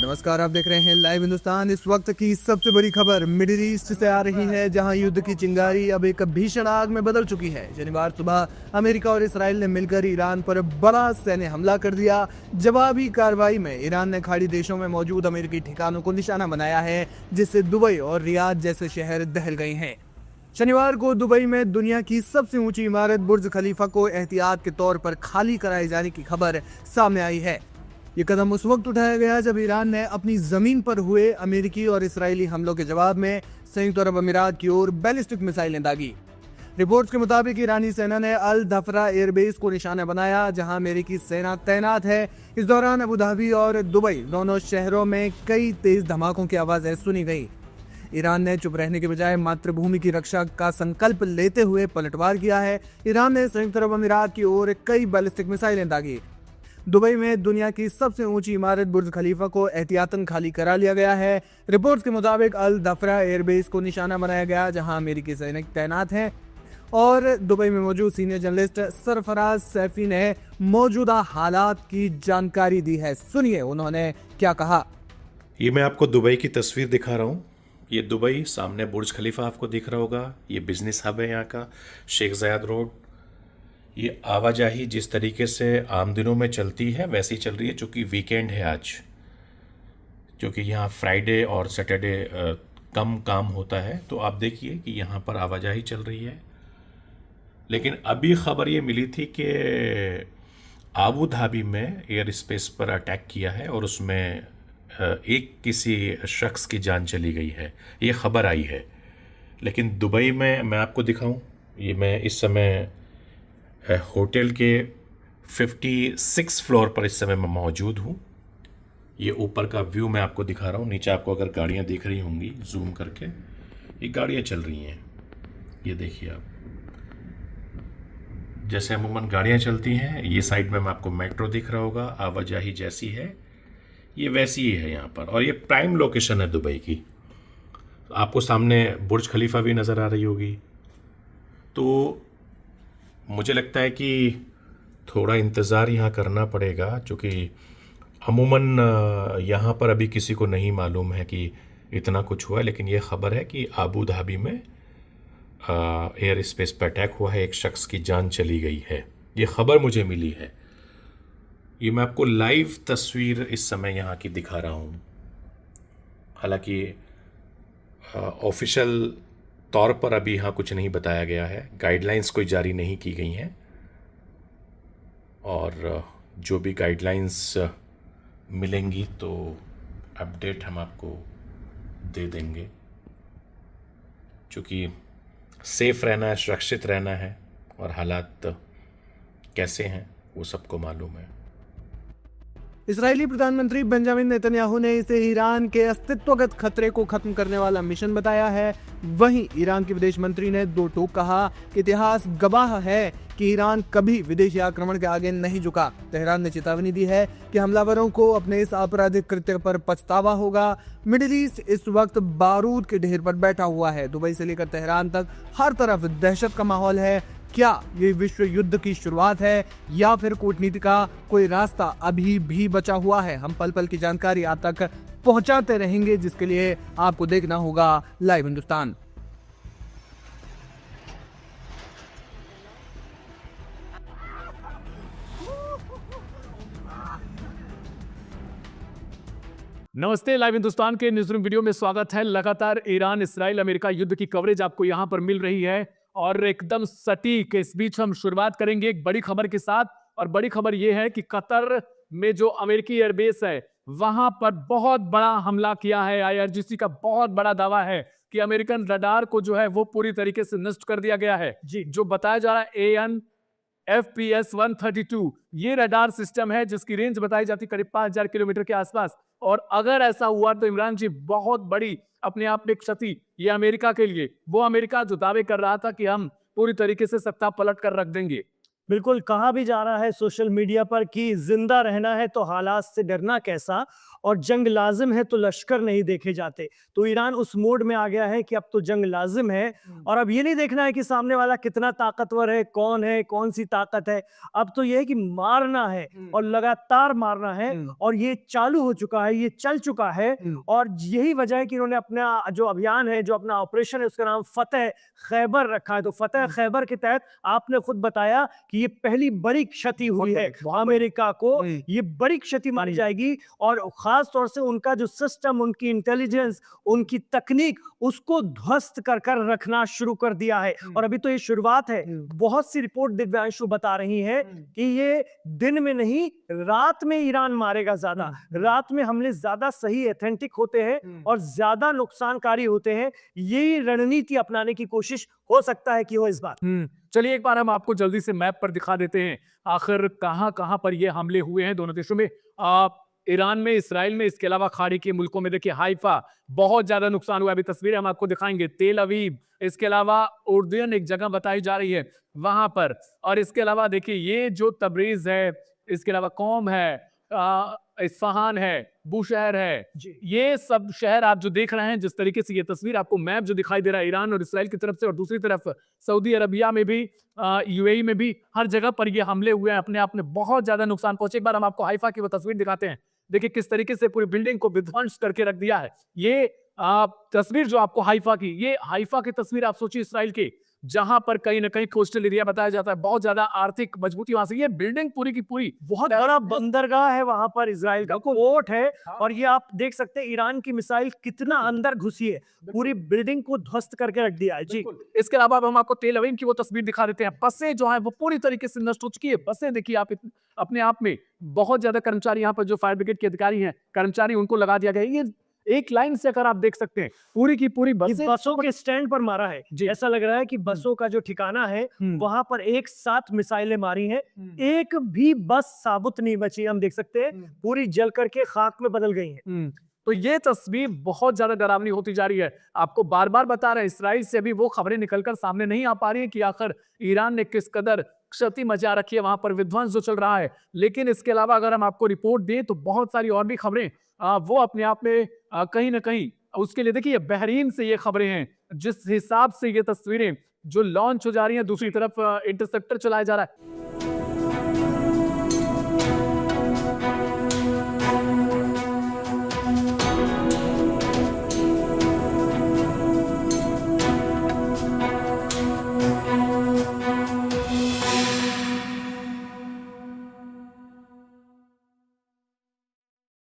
नमस्कार, आप देख रहे हैं लाइव हिंदुस्तान। इस वक्त की सबसे बड़ी खबर मिडिल ईस्ट से आ रही है, जहां युद्ध की चिंगारी अब एक भीषण आग में बदल चुकी है। शनिवार सुबह अमेरिका और इसराइल ने मिलकर ईरान पर बड़ा सैन्य हमला कर दिया। जवाबी कार्रवाई में ईरान ने खाड़ी देशों में मौजूद अमेरिकी ठिकानों को निशाना बनाया है, जिससे दुबई और रियाद जैसे शहर दहल गए हैं। शनिवार को दुबई में दुनिया की सबसे ऊंची इमारत बुर्ज खलीफा को एहतियात के तौर पर खाली कराए जाने की खबर सामने आई है। ये कदम उस वक्त उठाया गया जब ईरान ने अपनी जमीन पर हुए अमेरिकी और इस्राएली हमलों के जवाब में संयुक्त अरब अमीरात की ओर बैलिस्टिक मिसाइलें दागी। रिपोर्ट्स के मुताबिक ईरानी सेना ने अल धफरा एयरबेस को निशाना बनाया, जहां अमेरिकी सेना तैनात है। इस दौरान अबू धाबी और दुबई दोनों शहरों में कई तेज धमाकों की आवाजें सुनी गई। ईरान ने चुप रहने के बजाय मातृभूमि की रक्षा का संकल्प लेते हुए पलटवार किया है। ईरान ने संयुक्त अरब अमीरात की ओर कई बैलिस्टिक मिसाइलें दागी। दुबई में दुनिया की सबसे ऊंची इमारत बुर्ज खलीफा को एहतियातन खाली करा लिया गया है। रिपोर्ट्स के मुताबिक अल धफरा एयरबेस को निशाना बनाया गया, जहां अमेरिकी सैनिक तैनात हैं। और दुबई में मौजूद सीनियर जर्नलिस्ट सरफराज सैफी ने मौजूदा हालात की जानकारी दी है। सुनिए उन्होंने क्या कहा। ये मैं आपको दुबई की तस्वीर दिखा रहा हूँ। ये दुबई, सामने बुर्ज खलीफा आपको दिख रहा होगा। ये बिजनेस हब है यहाँ का, शेख ज़ायद रोड। ये आवाजाही जिस तरीके से आम दिनों में चलती है वैसी चल रही है, चूँकि वीकेंड है आज, क्योंकि यहाँ फ्राइडे और सैटरडे कम काम होता है। तो आप देखिए कि यहाँ पर आवाजाही चल रही है। लेकिन अभी खबर ये मिली थी कि आबू धाबी में एयर स्पेस पर अटैक किया है और उसमें एक किसी शख्स की जान चली गई है, ये खबर आई है। लेकिन दुबई में मैं आपको दिखाऊं, ये मैं इस समय होटल के 56 फ्लोर पर इस समय मैं मौजूद हूँ। ये ऊपर का व्यू मैं आपको दिखा रहा हूँ। नीचे आपको अगर गाड़ियाँ दिख रही होंगी जूम करके, ये गाड़ियाँ चल रही हैं। ये देखिए आप, जैसे अमूमन गाड़ियाँ चलती हैं। ये साइड में आपको मेट्रो दिख रहा होगा। आवाजाही जैसी है ये वैसी ही है यहाँ पर, और ये प्राइम लोकेशन है दुबई की। आपको सामने बुर्ज खलीफा भी नज़र आ रही होगी। तो मुझे लगता है कि थोड़ा इंतज़ार यहाँ करना पड़ेगा, क्योंकि अमूमन यहाँ पर अभी किसी को नहीं मालूम है कि इतना कुछ हुआ। लेकिन ये ख़बर है कि आबू धाबी में एयर स्पेस पर अटैक हुआ है, एक शख्स की जान चली गई है। ये ख़बर मुझे मिली है। ये मैं आपको लाइव तस्वीर इस समय यहाँ की दिखा रहा हूँ। हालांकि ऑफिशियल तौर पर अभी यहाँ कुछ नहीं बताया गया है, गाइडलाइंस कोई जारी नहीं की गई हैं, और जो भी गाइडलाइंस मिलेंगी तो अपडेट हम आपको दे देंगे। क्योंकि सेफ रहना है, सुरक्षित रहना है, और हालात कैसे हैं वो सबको मालूम है। इस्राएली प्रधानमंत्री बेंजामिन नेतन्याहू ने इसे ईरान के अस्तित्वगत खतरे को खत्म करने वाला मिशन बताया है। वहीं ईरान के विदेश मंत्री ने दो टूक कहा कि इतिहास गवाह है कि ईरान कभी विदेशी आक्रमण के आगे नहीं झुका। तेहरान ने चेतावनी दी है कि हमलावरों को अपने इस आपराधिक कृत्य पर पछतावा होगा। मिडिल ईस्ट इस वक्त बारूद के ढेर पर बैठा हुआ है। दुबई से लेकर तेहरान तक हर तरफ दहशत का माहौल है। क्या ये विश्व युद्ध की शुरुआत है या फिर कूटनीति का कोई रास्ता अभी भी बचा हुआ है? हम पल पल की जानकारी आप तक पहुंचाते रहेंगे, जिसके लिए आपको देखना होगा लाइव हिंदुस्तान। नमस्ते, लाइव हिंदुस्तान के न्यूज़रूम वीडियो में स्वागत है। लगातार ईरान इसराइल अमेरिका युद्ध की कवरेज आपको यहां पर मिल रही है, और एकदम सटीक। इस बीच हम शुरुआत करेंगे एक बड़ी खबर के साथ, और बड़ी खबर यह है कि कतर में जो अमेरिकी एयरबेस है वहां पर बहुत बड़ा हमला किया है। आईआरजीसी का बहुत बड़ा दावा है कि अमेरिकन रडार को जो है वो पूरी तरीके से नष्ट कर दिया गया है। जी, जो बताया जा रहा है AN FPS 132, ये रडार सिस्टम है जिसकी रेंज बताई जाती करीब 5000 किलोमीटर के आसपास। और अगर ऐसा हुआ तो इमरान जी बहुत बड़ी अपने आप में क्षति ये अमेरिका के लिए। वो अमेरिका जो दावे कर रहा था कि हम पूरी तरीके से सत्ता पलट कर रख देंगे, बिल्कुल कहा भी जा रहा है सोशल मीडिया पर कि जिंदा रहना है तो हालात से डरना कैसा, और जंग लाजिम है तो लश्कर नहीं देखे जाते। तो ईरान उस मोड में आ गया है कि अब तो जंग लाजिम है, और अब ये नहीं देखना है कि सामने वाला कितना ताकतवर है, कौन सी ताकत है। अब तो ये है कि मारना है और लगातार मारना है, और ये चालू हो चुका है, ये चल चुका है। और यही वजह है कि इन्होंने अपना जो अभियान है, जो अपना ऑपरेशन है, उसका नाम फतेह खैबर रखा है। तो फतेह खैबर के तहत आपने खुद बताया कि ये पहली बड़ी क्षति हुई है अमेरिका को, ये बड़ी क्षति मानी जाएगी। और खास तौर से उनका जो सिस्टम, उनकी इंटेलिजेंस, उनकी तकनीक, उसको ध्वस्त कर कर रखना शुरू कर दिया है। और अभी तो ये शुरुआत है। बहुत सी रिपोर्ट दिव्यांशु बता रही है कि ये दिन में नहीं, रात में ईरान मारेगा ज्यादा। रात में हमले ज्यादा सही एथेंटिक होते हैं और ज्यादा नुकसानकारी होते हैं। यही रणनीति अपनाने की कोशिश हो सकता है कि हो इस बार। चलिए एक बार हम आपको जल्दी से मैप पर दिखा देते हैं आखिर कहां कहां पर ये हमले हुए हैं दोनों देशों में। ईरान में, इसराइल में, इसके अलावा खाड़ी के मुल्कों में देखिए हाइफा बहुत ज्यादा नुकसान हुआ है। अभी तस्वीरें हम आपको दिखाएंगे। तेल अवीव, इसके अलावा उर्दुयन एक जगह बताई जा रही है वहां पर, और इसके अलावा देखिए ये जो तबरीज है, इसके अलावा कौम है, इस्फहान है, बुशहर है, ये सब शहर आप जो देख रहे हैं, जिस तरीके से ये तस्वीर आपको मैप जो दिखाई दे रहा है ईरान और इसराइल की तरफ से, और दूसरी तरफ सऊदी अरबिया में भी, यूएई में भी, हर जगह पर ये हमले हुए हैं। अपने आप में बहुत ज्यादा नुकसान पहुंचे। एक बार हम आपको हाइफा की वो तस्वीर दिखाते हैं। देखिए किस तरीके से पूरी बिल्डिंग को विध्वंस करके रख दिया है। ये तस्वीर जो आपको हाइफा की, ये हाइफा की तस्वीर आप सोचिए इसराइल की, जहां पर कहीं ना कहीं कोस्टल एरिया बताया जाता है, बहुत ज्यादा आर्थिक मजबूती वहां से। ये बिल्डिंग पूरी की पूरी बहुत बड़ा बंदरगाह है वहां पर, इजराइल का पोर्ट है। और ये आप देख सकते हैं ईरान की मिसाइल कितना अंदर घुसी है, पूरी बिल्डिंग को ध्वस्त करके रख दिया है। जी, इसके अलावा अब हम आपको तेल अवीव की वो तस्वीर दिखा देते हैं। बसें जो है वो पूरी तरीके से नष्ट हो चुकी है। बसें देखिए आप, अपने आप में बहुत ज्यादा कर्मचारी, यहाँ पर जो फायर ब्रिगेड के अधिकारी हैं, कर्मचारी, उनको लगा दिया गया है। ये एक लाइन से अगर आप देख सकते हैं पूरी की पूरी बसों के स्टैंड पर मारा है। ऐसा लग रहा है कि बसों का जो ठिकाना है वहां पर एक साथ मिसाइलें मारी हैं। एक भी बस साबुत नहीं बची, हम देख सकते हैं, पूरी जल करके खाक में बदल गई है। तो ये तस्वीर बहुत ज्यादा डरावनी होती जा रही है। आपको बार बार बता रहे हैं, इसराइल से अभी वो खबरें निकलकर सामने नहीं आ पा रही है कि आखिर ईरान ने किस कदर क्षति मचा रखी है, वहां पर विध्वंस जो चल रहा है। लेकिन इसके अलावा अगर हम आपको रिपोर्ट दें तो बहुत सारी और भी खबरें वो अपने आप में कहीं ना कहीं, उसके लिए देखिए बहरीन से ये खबरें हैं, जिस हिसाब से ये तस्वीरें जो लॉन्च हो जा रही हैं, दूसरी तरफ इंटरसेप्टर चलाया जा रहा है।